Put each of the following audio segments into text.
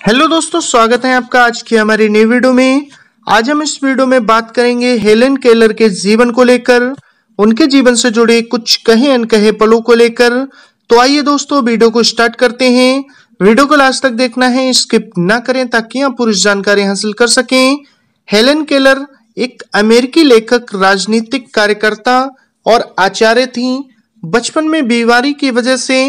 Hello दोस्तों, स्वागत है आपका आज की हमारी नई वीडियो में। आज हम इस वीडियो में बात करेंगे हेलन केलर के जीवन को लेकर, उनके जीवन से जुड़े कुछ कहे अनकहे पलों को लेकर। तो आइए दोस्तों, वीडियो को स्टार्ट करते हैं। वीडियो को लास्ट तक देखना है, स्किप ना करें ताकि आप पूरी जानकारी हासिल कर सकें। हेलन केलर एक अमेरिकी लेखक, राजनीतिक कार्यकर्ता और आचार्य थी। बचपन में बीमारी की वजह से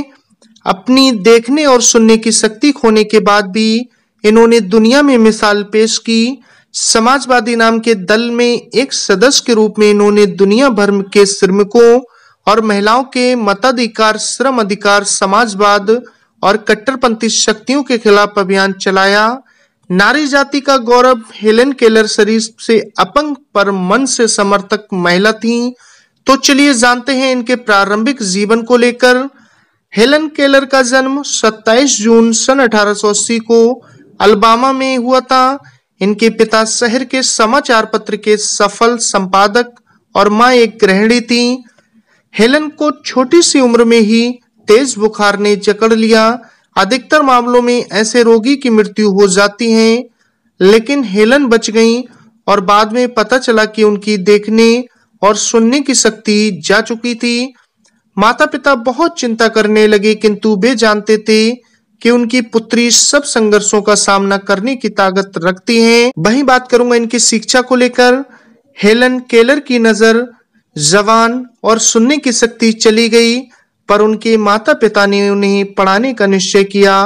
अपनी देखने और सुनने की शक्ति खोने के बाद भी इन्होंने दुनिया में मिसाल पेश की। समाजवादी नाम के दल में एक सदस्य के रूप में इन्होंने दुनिया भर के श्रमिकों और महिलाओं के मताधिकार, श्रम अधिकार, समाजवाद और कट्टरपंथी शक्तियों के खिलाफ अभियान चलाया। नारी जाति का गौरव हेलन केलर शरीर से अपंग पर मन से समर्थक महिला थी। तो चलिए जानते हैं इनके प्रारंभिक जीवन को लेकर। हेलन केलर का जन्म 27 जून सन 1880 को अल्बामा में हुआ था। इनके पिता शहर के समाचार पत्र के सफल संपादक और मां एक गृहिणी थी। हेलन को छोटी सी उम्र में ही तेज बुखार ने जकड़ लिया। अधिकतर मामलों में ऐसे रोगी की मृत्यु हो जाती है, लेकिन हेलन बच गईं और बाद में पता चला कि उनकी देखने और सुनने की शक्ति जा चुकी थी। माता पिता बहुत चिंता करने लगे, किंतु वे जानते थे कि उनकी पुत्री सब संघर्षों का सामना करने की ताकत रखती है। वहीं बात करूंगा इनकी शिक्षा को लेकर। हेलन केलर की नजर जबान और सुनने की शक्ति चली गई, पर उनके माता पिता ने उन्हें पढ़ाने का निश्चय किया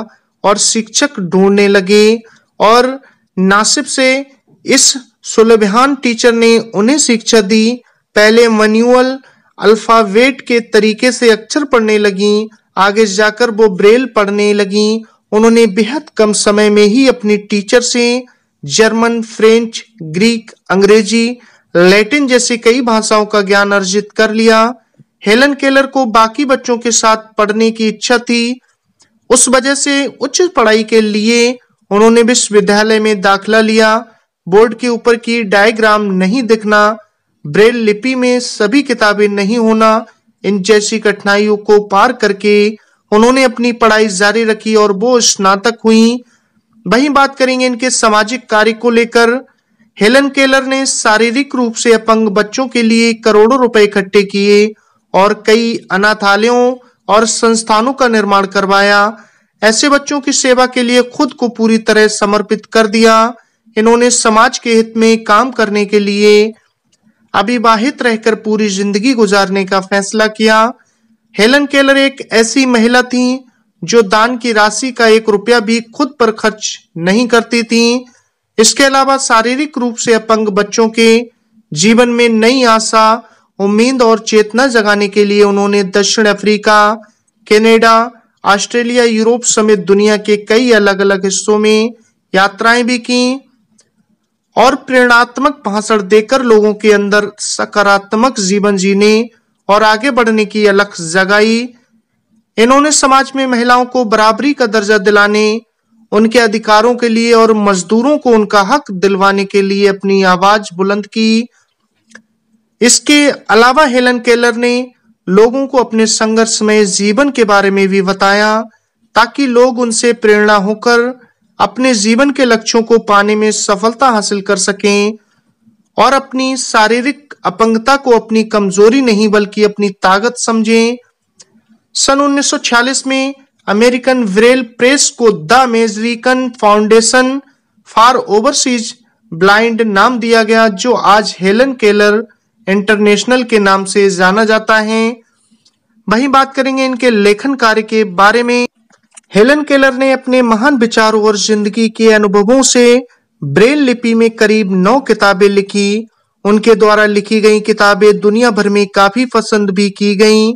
और शिक्षक ढूंढने लगे। और नासिब से इस सुलभहान टीचर ने उन्हें शिक्षा दी। पहले मैनुअल अल्फाबेट के तरीके से अक्षर पढ़ने लगी, आगे जाकर वो ब्रेल पढ़ने लगी। उन्होंने बेहद कम समय में ही अपनी टीचर से जर्मन, फ्रेंच, ग्रीक, अंग्रेजी, लैटिन जैसी कई भाषाओं का ज्ञान अर्जित कर लिया। हेलन केलर को बाकी बच्चों के साथ पढ़ने की इच्छा थी। उस वजह से उच्च पढ़ाई के लिए उन्होंने विश्वविद्यालय में दाखिला लिया। बोर्ड के ऊपर की डायग्राम नहीं दिखना, ब्रेल लिपि में सभी किताबें नहीं होना, इन जैसी कठिनाइयों को पार करके उन्होंने अपनी पढ़ाई जारी रखी और वो स्नातक हुई। वहीं बात करेंगे इनके सामाजिक कार्य को लेकर। हेलन केलर ने शारीरिक रूप से अपंग बच्चों के लिए करोड़ों रुपए इकट्ठे किए और कई अनाथालयों और संस्थानों का निर्माण करवाया। ऐसे बच्चों की सेवा के लिए खुद को पूरी तरह समर्पित कर दिया। इन्होंने समाज के हित में काम करने के लिए अविवाहित रहकर पूरी जिंदगी गुजारने का फैसला किया। हेलन केलर एक ऐसी महिला थी जो दान की राशि का 1 रुपया भी खुद पर खर्च नहीं करती थी। इसके अलावा शारीरिक रूप से अपंग बच्चों के जीवन में नई आशा, उम्मीद और चेतना जगाने के लिए उन्होंने दक्षिण अफ्रीका, कनाडा, ऑस्ट्रेलिया, यूरोप समेत दुनिया के कई अलग अलग हिस्सों में यात्राएं भी की और प्रेरणात्मक भाषण देकर लोगों के अंदर सकारात्मक जीवन जीने और आगे बढ़ने की अलख जगाई। इन्होंने समाज में महिलाओं को बराबरी का दर्जा दिलाने, उनके अधिकारों के लिए और मजदूरों को उनका हक दिलवाने के लिए अपनी आवाज बुलंद की। इसके अलावा हेलन केलर ने लोगों को अपने संघर्षमय जीवन के बारे में भी बताया, ताकि लोग उनसे प्रेरणा होकर अपने जीवन के लक्ष्यों को पाने में सफलता हासिल कर सकें और अपनी शारीरिक अपंगता को अपनी कमजोरी नहीं बल्कि अपनी ताकत समझें। सन 1946 में अमेरिकन ब्रेल प्रेस को the American foundation for overseas blind नाम दिया गया, जो आज हेलन केलर इंटरनेशनल के नाम से जाना जाता है। वहीं बात करेंगे इनके लेखन कार्य के बारे में। हेलन केलर ने अपने महान विचारों और जिंदगी के अनुभवों से ब्रेल लिपि में करीब 9 किताबें लिखी। उनके द्वारा लिखी गई किताबें दुनिया भर में काफी पसंद भी की गईं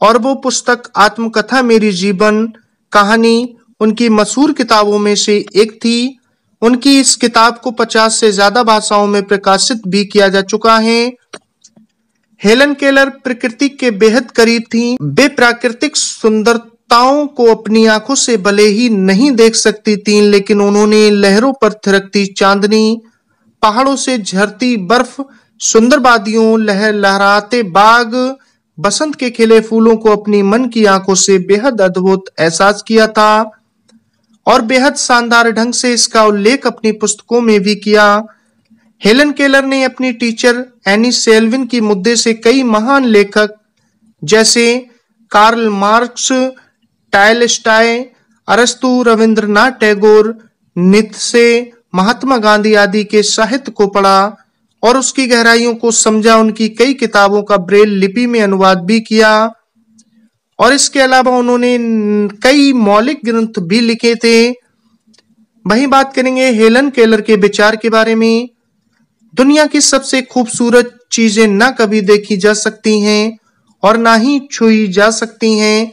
और वो पुस्तक आत्मकथा मेरी जीवन कहानी उनकी मशहूर किताबों में से एक थी। उनकी इस किताब को 50 से ज्यादा भाषाओं में प्रकाशित भी किया जा चुका है। हेलन केलर प्रकृति के बेहद करीब थी। वे प्राकृतिक सुंदरताओं को अपनी आंखों से भले ही नहीं देख सकती थीं, लेकिन उन्होंने लहरों पर थिरकती चांदनी, पहाड़ों से झरती बर्फ, सुंदर वादियों, लहराते बाग, बसंत के खिले फूलों को अपनी मन की आंखों से बेहद अद्भुत एहसास किया था। और बेहद शानदार ढंग से इसका उल्लेख अपनी पुस्तकों में भी किया। हेलन केलर ने अपनी टीचर एनी सेल्विन की मुद्दे से कई महान लेखक जैसे कार्ल मार्क्स, टालस्टॉय, अरस्तु, रविंद्रनाथ टैगोर, नीत्शे, महात्मा गांधी आदि के साहित्य को पढ़ा और उसकी गहराइयों को समझा। उनकी कई किताबों का ब्रेल लिपि में अनुवाद भी किया और इसके अलावा उन्होंने कई मौलिक ग्रंथ भी लिखे थे। वहीं बात करेंगे हेलन केलर के विचार के बारे में। दुनिया की सबसे खूबसूरत चीजें ना कभी देखी जा सकती हैं और ना ही छुई जा सकती हैं,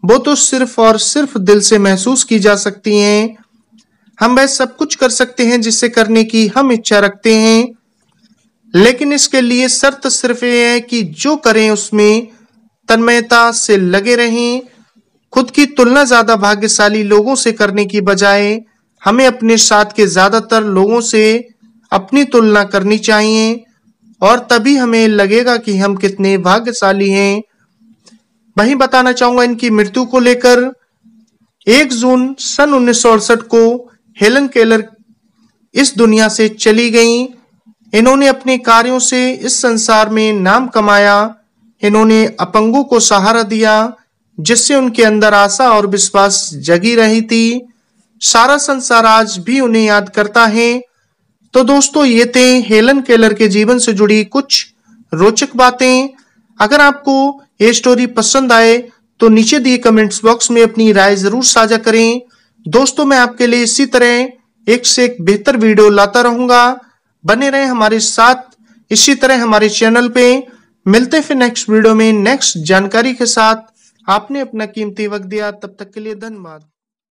वो तो सिर्फ और सिर्फ दिल से महसूस की जा सकती हैं। हम वह सब कुछ कर सकते हैं जिसे करने की हम इच्छा रखते हैं, लेकिन इसके लिए शर्त सिर्फ ये है कि जो करें उसमें तन्मयता से लगे रहें। खुद की तुलना ज्यादा भाग्यशाली लोगों से करने की बजाय हमें अपने साथ के ज्यादातर लोगों से अपनी तुलना करनी चाहिए और तभी हमें लगेगा कि हम कितने भाग्यशाली हैं। वहीं बताना चाहूंगा इनकी मृत्यु को लेकर। 1 जून सन 1968 को हेलन केलर इस दुनिया से चली गईं। इन्होंने अपने कार्यों से इस संसार में नाम कमाया। इन्होंने अपंगों को सहारा दिया जिससे उनके अंदर आशा और विश्वास जगी रही थी। सारा संसार आज भी उन्हें याद करता है। तो दोस्तों, ये थे हेलन केलर के जीवन से जुड़ी कुछ रोचक बातें। अगर आपको ये स्टोरी पसंद आए तो नीचे दिए कमेंट्स बॉक्स में अपनी राय जरूर साझा करें। दोस्तों, मैं आपके लिए इसी तरह एक से एक बेहतर वीडियो लाता रहूंगा। बने रहें हमारे साथ इसी तरह हमारे चैनल पे। मिलते फिर नेक्स्ट वीडियो में नेक्स्ट जानकारी के साथ। आपने अपना कीमती वक्त दिया, तब तक के लिए धन्यवाद।